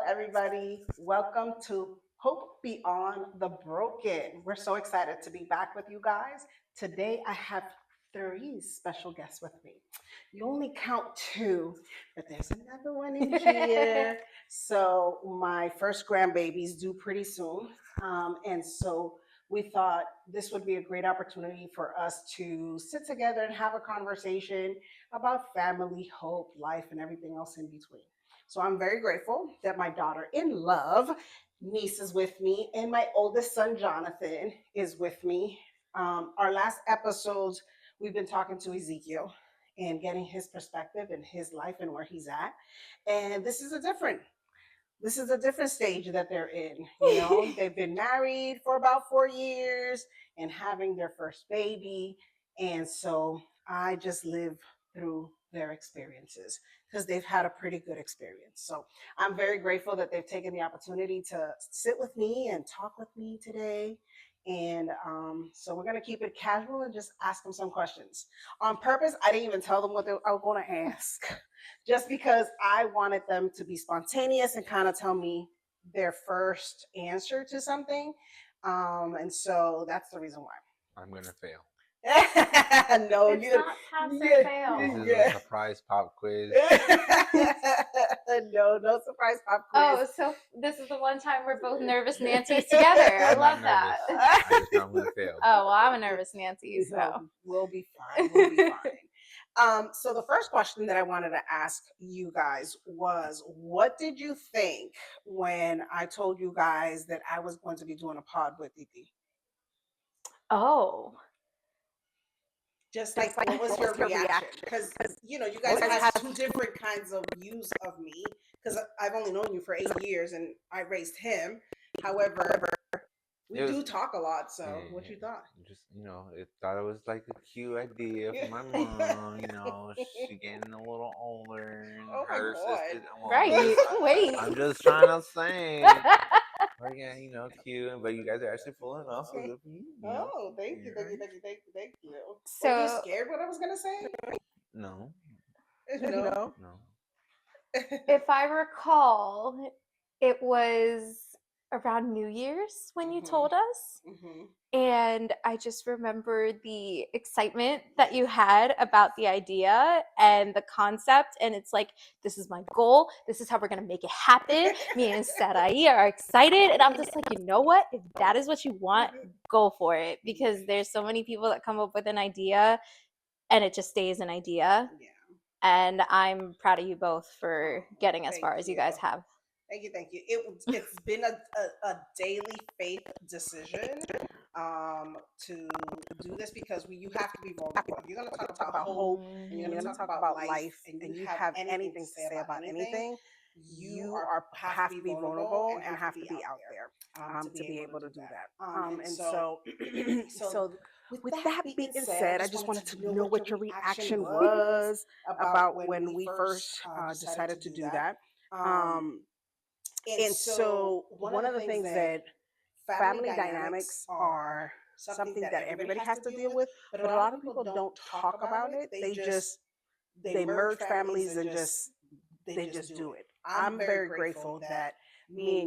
everybody. Welcome to Hope Beyond the Broken. We're so excited to be back with you guys. Today, I have three special guests with me. You only count two, but there's another one in here. So, my first grandbaby's due pretty soon. And so, we thought this would be a great opportunity for us to sit together and have a conversation about family, hope, life, and everything else in between. So I'm very grateful that my daughter in love, niece, is with me, and my oldest son, Jonathan, is with me. Our last episodes, we've been talking to Ezekiel and getting his perspective and his life and where he's at. And this is a different stage that they're in. They've been married for about 4 years and having their first baby. And so I just live through their experiences because they've had a pretty good experience. So I'm very grateful that they've taken the opportunity to sit with me and talk with me today. And so we're going to keep it casual and just ask them some questions. On purpose, I didn't even tell them what I was going to ask just because I wanted them to be spontaneous and kind of tell me their first answer to something. And so that's the reason why. I'm gonna fail. No, It's not pass or fail. This is a surprise pop quiz. No surprise pop quiz. Oh, so this is the one time we're both nervous Nancy's together. I I'm love not that. nervous. I just know I'm gonna fail. Oh, well, I'm a nervous Nancy, so. No, we'll be fine. We'll be fine. So the first question that I wanted to ask you guys was, what did you think when I told you guys that I was going to be doing a pod with Didi? Oh. Just like, what was your reaction? Because, you guys have two different kinds of views of me. Because I've only known you for 8 years and I raised him. However, we do talk a lot. So, what you thought? Just thought it was like a cute idea for my mom. She getting a little older. And Oh my her God. sister. Right. Wait. I'm just trying to say. But yeah, cute. But you guys are actually pulling it off. So good for you. Oh, thank you. Were So, you scared what I was going to say? No. No. if I recall, it was around New Year's when you told us. Mm-hmm. And I just remember the excitement that you had about the idea and the concept. And it's like, this is my goal. This is how we're going to make it happen. Me and Sarai are excited. And I'm just like, you know what? If that is what you want, go for it. Because there's so many people that come up with an idea and it just stays an idea. Yeah. And I'm proud of you both for getting as far as you guys have. Thank you. It's been a daily faith decision to do this because you have to be vulnerable. You're going to talk about hope and you're going to talk about life and you have anything to say about anything. You have to be vulnerable and have to be out there to be able to do that. And so with that being said, I just wanted to know what your reaction was about when we first decided to do that. And so one of the things that family dynamics are something that everybody has to deal with, but a lot of people don't talk about it. They merge families and they just do it. I'm very grateful that me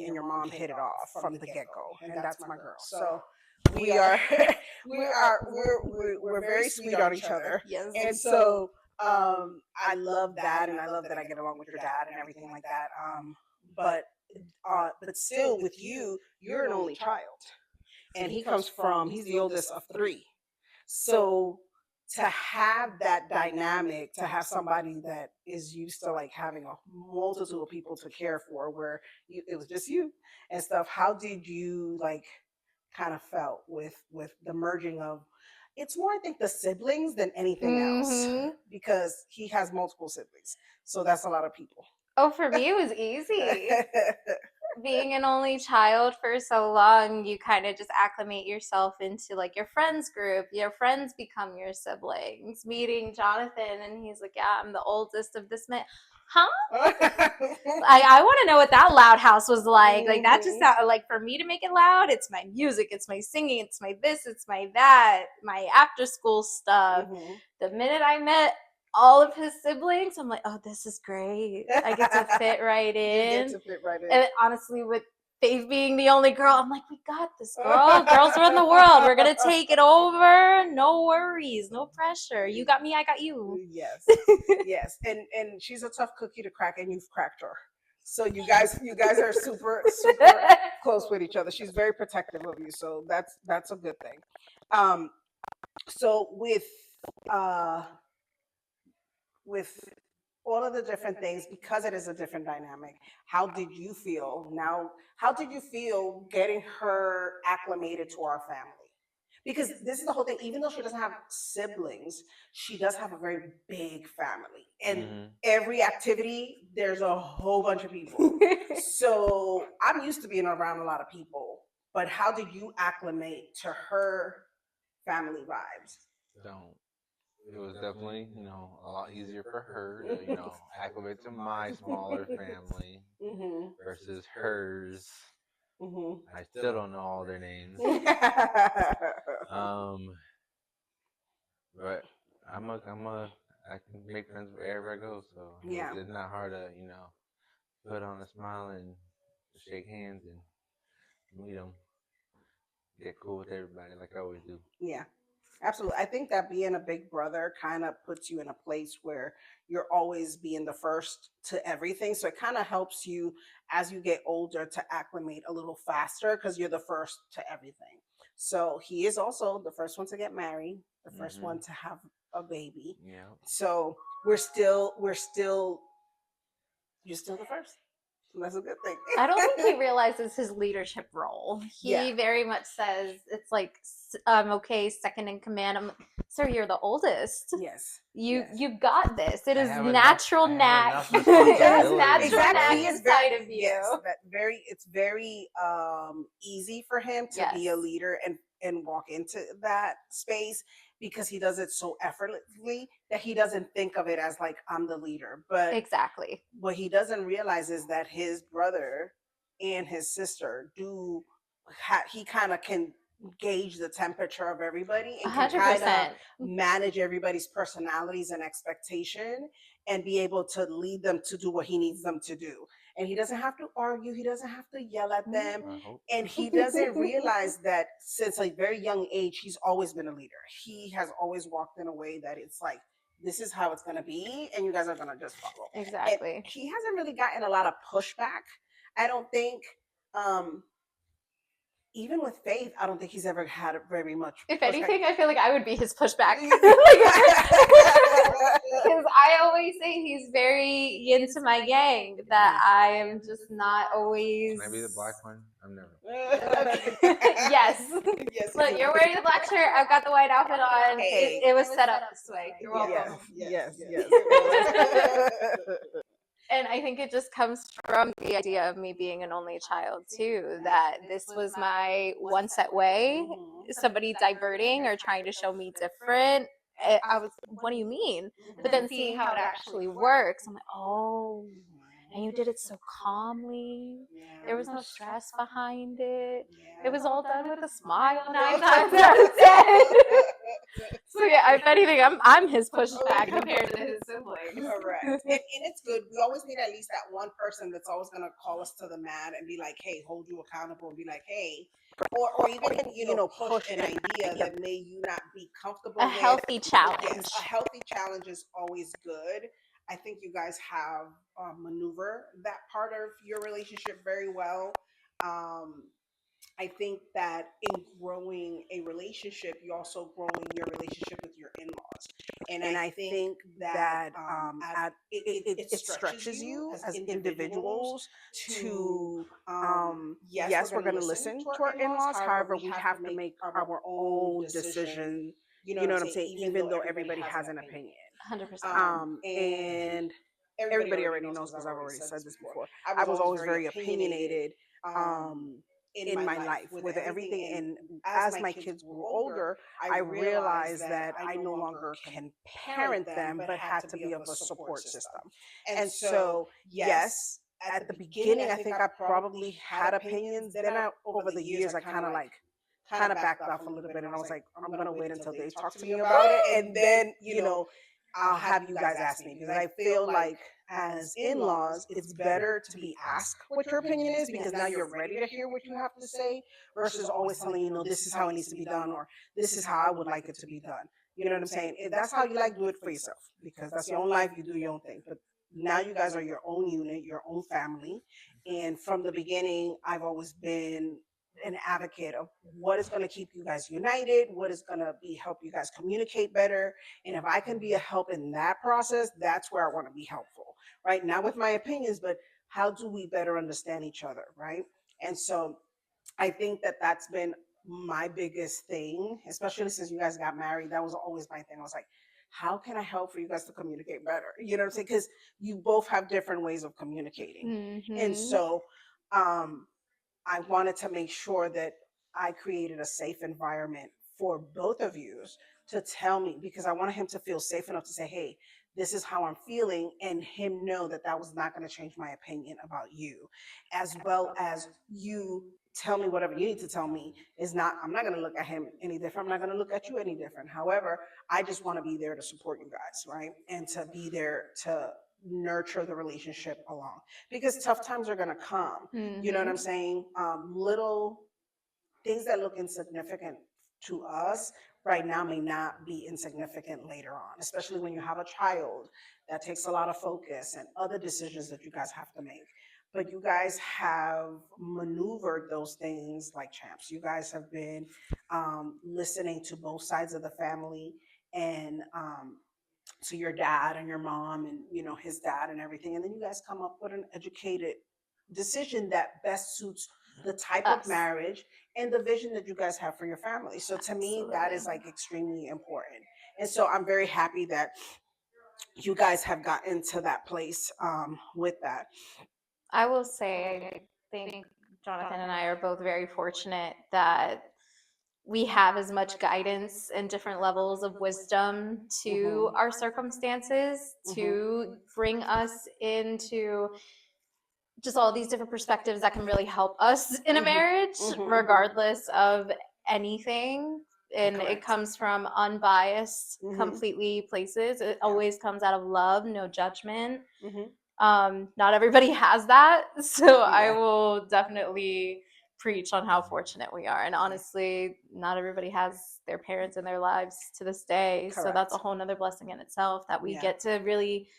and your mom hit it off from the get-go, and that's my girl. So we're very sweet on each other. Yes. And so I love that, and I love that I get along with your dad and everything like that. But still, with you, you're an only child, and he's the oldest of three. So to have that dynamic, to have somebody that is used to like having a multitude of people to care for, where it was just you and stuff. How did you like kind of felt with the merging of? It's more, I think, the siblings than anything else, because he has multiple siblings, so that's a lot of people. Oh, for me, it was easy. Being an only child for so long, you kind of just acclimate yourself into like your friends group. Your friends become your siblings. Meeting Jonathan, and he's like, yeah, I'm the oldest of this man. Huh? I want to know what that loud house was like. Like, that just sounded like, for me to make it loud, it's my music, it's my singing, it's my this, it's my that, my after school stuff. The minute I met all of his siblings. I'm like, oh, this is great. I get to fit right You in. get to fit right in. And honestly, with Faith being the only girl, I'm like, we got this, girl. Girls run the world. We're gonna take it over. No worries, no pressure. You got me, I got you. Yes, yes, and she's a tough cookie to crack, and you've cracked her. So you guys are super close with each other. She's very protective of you, so that's a good thing. So with all of the different things, because it is a different dynamic, how did you feel now? How did you feel getting her acclimated to our family? Because this is the whole thing. Even though she doesn't have siblings, she does have a very big family, and every activity there's a whole bunch of people. So I'm used to being around a lot of people, but how did you acclimate to her family vibes? So it was definitely, a lot easier for her to, acclimate to my smaller family versus hers. I still don't know all their names. But I can make friends wherever I go. So Yeah. it's not hard to, put on a smile and shake hands and meet them, get cool with everybody like I always do. Yeah, absolutely. I think that being a big brother kind of puts you in a place where you're always being the first to everything. So it kind of helps you as you get older to acclimate a little faster because you're the first to everything. So he is also the first one to get married, the 1st one to have a baby. Yeah. So you're still the first. That's a good thing. I don't think he realizes his leadership role. He Yeah. very much says it's like, okay, second in command. Sir, you're the oldest. Yes. You've got this. It I is have natural enough knack. It is responsibility. natural knack Exactly. He is inside of you. Yes, it's very easy for him to be a Yes. leader and walk into that space because he does it so effortlessly that he doesn't think of it as like I'm the leader. But Exactly. what he doesn't realize is that his brother and his sister he kind of can gauge the temperature of everybody and can kind of 100%. manage everybody's personalities and expectation and be able to lead them to do what he needs them to do. And he doesn't have to argue, he doesn't have to yell at them. I hope. And he doesn't realize that since a very young age, he's always been a leader. He has always walked in a way that it's like, this is how it's going to be, and you guys are going to just follow. Exactly. And he hasn't really gotten a lot of pushback. I don't think, even with Faith, I don't think he's ever had very much. If pushback. anything, I feel like I would be his pushback. Because I always say he's very yin to my yang, that I am just not always. Can I be the black one? I'm never. Yes. Yes. Look, you're wearing the black shirt. I've got the white outfit on. Hey. It was set up this way. You're welcome. Yes. And I think it just comes from the idea of me being an only child too, that this was my one set way. Somebody diverting or trying to show me different. I was, what do you mean? But then seeing how it actually works, I'm like, oh, and you did it so calmly. There was no stress behind it. It was all done with a smile 9 times out of 10. So yeah, if anything, I'm his pushback compared to his siblings. Correct. And it's good. We always need at least that one person that's always going to call us to the mat and be like, hey, hold you accountable, and be like, hey, or even push an idea that may you not be comfortable with. Healthy challenge. Yes, a healthy challenge is always good. I think you guys have maneuvered that part of your relationship very well. I think that in growing a relationship, you also growing your relationship with your in-laws. And I think that it stretches you as individuals to, yes, we're going to listen to our in-laws. However, we have to make our own decision. You know what I'm saying? Even though everybody has an opinion. 100%. And everybody already knows because I've already said this before. I was always very opinionated in my life with everything. And as my kids grew older, I realized that I no longer can parent them, but had to be of a support system. And so, yes, at the beginning, I think I probably had opinions. Then over the years, I kind of backed off a little bit, and I was like, I'm gonna wait until they talk to me about it, and then I'll have you guys ask me, because I feel like as in-laws, it's better to be asked what your opinion is, because now you're ready to hear what you have to say versus always telling you, no, this is how it needs to be done, or this is how I would like it to be done. You know what I'm saying? If that's how you like, do it for yourself, because that's your own life. You do your own thing. But now you guys are your own unit, your own family. And from the beginning, I've always been an advocate of what is going to keep you guys united, what is going to be help you guys communicate better. And if I can be a help in that process, that's where I want to be helpful, right? Not with my opinions, but how do we better understand each other, right? And so I think that that's been my biggest thing, especially since you guys got married. That was always my thing. I was like, how can I help for you guys to communicate better? You know what I'm saying? Because you both have different ways of communicating. And so um, I wanted to make sure that I created a safe environment for both of you to tell me, because I wanted him to feel safe enough to say, hey, this is how I'm feeling, and him know that that was not going to change my opinion about you, as well as you tell me whatever you need to tell me. Is not, I'm not going to look at him any different. I'm not going to look at you any different. However, I just want to be there to support you guys, right? And to be there to nurture the relationship along, because tough times are going to come. You know what I'm saying? Little things that look insignificant to us right now may not be insignificant later on, especially when you have a child. That takes a lot of focus and other decisions that you guys have to make. But you guys have maneuvered those things like champs. You guys have been listening to both sides of the family, and to your dad and your mom, and his dad and everything, and then you guys come up with an educated decision that best suits the type of Us. marriage and the vision that you guys have for your family. So to me, that is Absolutely. like extremely important. And so I'm very happy that you guys have gotten to that place with that. I will say, I think Jonathan and I are both very fortunate that we have as much guidance and different levels of wisdom to our circumstances to bring us into just all these different perspectives that can really help us in a marriage, regardless of anything. And it Correct. comes from unbiased, completely places. It always comes out of love, no judgment. Not everybody has that, so I Yeah. will definitely preach on how fortunate we are. And honestly, not everybody has their parents in their lives to this day, so that's a Correct. whole nother blessing in itself, that we Yeah. get to really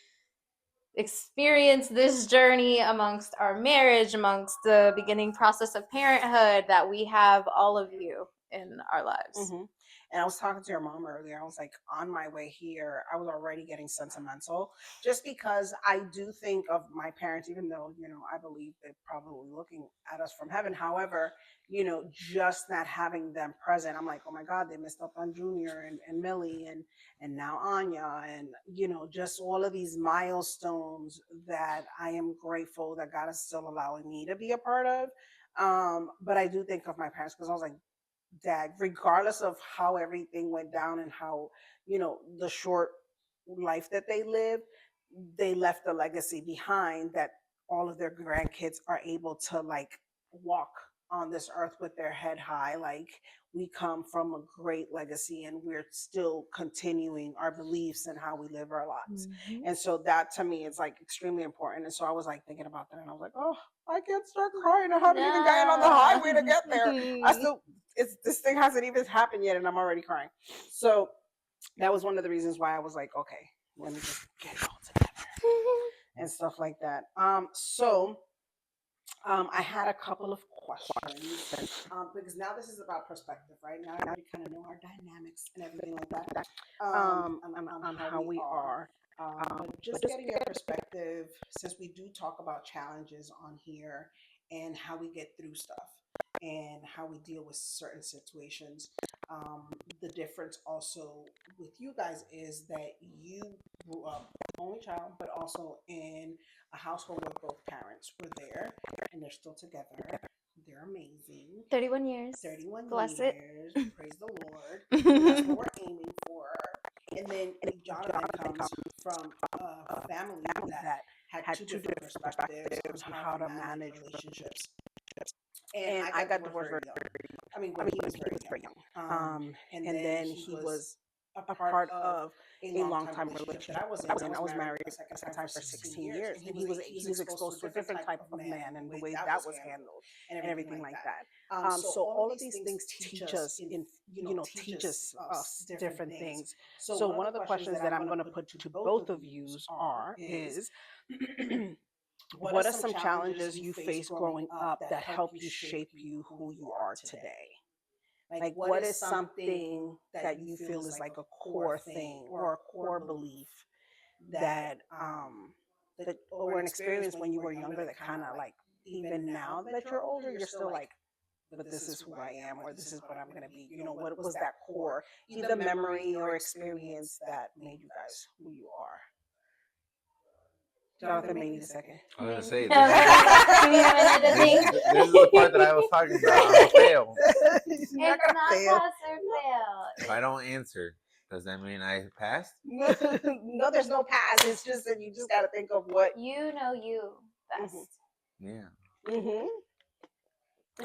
experience this journey amongst our marriage, amongst the beginning process of parenthood, that we have all of you in our lives. And I was talking to your mom earlier. I was like, on my way here, I was already getting sentimental, just because I do think of my parents, even though, I believe they're probably looking at us from heaven. However, just not having them present, I'm like, oh my God, they missed up on Junior and Millie and now Anya, and, just all of these milestones that I am grateful that God is still allowing me to be a part of. But I do think of my parents, because I was like, that regardless of how everything went down and how the short life that they left a legacy behind, that all of their grandkids are able to like walk on this earth with their head high. Like, we come from a great legacy, and we're still continuing our beliefs and how we live our lives. And so that to me is like extremely important. And so I was like thinking about that, and I was like, oh, I can't start crying. I haven't even gotten on the highway to get there. I still, this thing hasn't even happened yet, and I'm already crying. So that was one of the reasons why I was like, okay, let me just get it all together and stuff like that. I had a couple of questions, because now this is about perspective, right? Now we kind of know our dynamics and everything like that, on how we are. But just getting your perspective, since we do talk about challenges on here and how we get through stuff and how we deal with certain situations. The difference also with you guys is that you grew up only child, but also in a household where both parents were there, and they're still together. They're amazing. 31 years. 31 Bless years. it. Praise the Lord. And that's what we're aiming for. And then Jonathan comes from a family that had two different perspectives on how to manage relationships. And I got divorced very young. I mean, when he was very young. And then he was a part of a long-time relationship that I was in. I was married a second time for 16 years, and he was exposed to a different type of man and the way that was handled and everything like that. So all of these things teach us teach us different things. So one of the questions that I'm going to put to both of you is what are some challenges you faced growing up that helped you shape you who you are today? Like, what is something that you feel is like a core thing or a core belief that or an experience when you were younger that kind of like, even now that you're older, you're still like, but this is who I am, or this is what I'm going to be. What was that core, either memory or experience that made you guys who you are? Jonathan, maybe a second. I was gonna say Give me a minute to think. this is the part that I was talking about. I'm gonna fail. It's not pass or fail. If I don't answer, does that mean I passed? No, there's no pass. It's just that you just got to think of what You know you best. Yeah. Mm-hmm.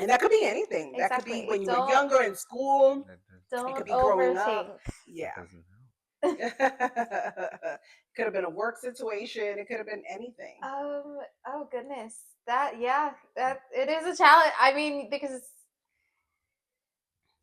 And that could be anything. That could Exactly. be when you were younger in school. Don't could be growing overthink. up. Yeah. Doesn't help. Could have been a work situation. It could have been anything. Oh goodness. That it is a challenge. I mean, because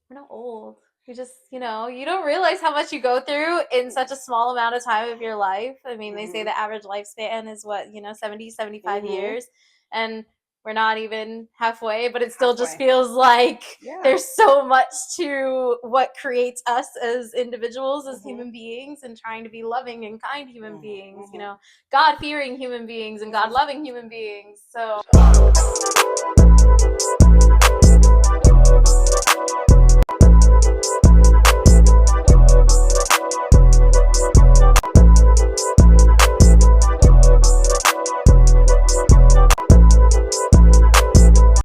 we're not old. We just, you don't realize how much you go through in such a small amount of time of your life. I mean, they say the average lifespan is what, 70, 75 years. And we're not even halfway, but it still just feels like there's so much to what creates us as individuals, as human beings, and trying to be loving and kind human beings, God-fearing human beings and God-loving human beings. So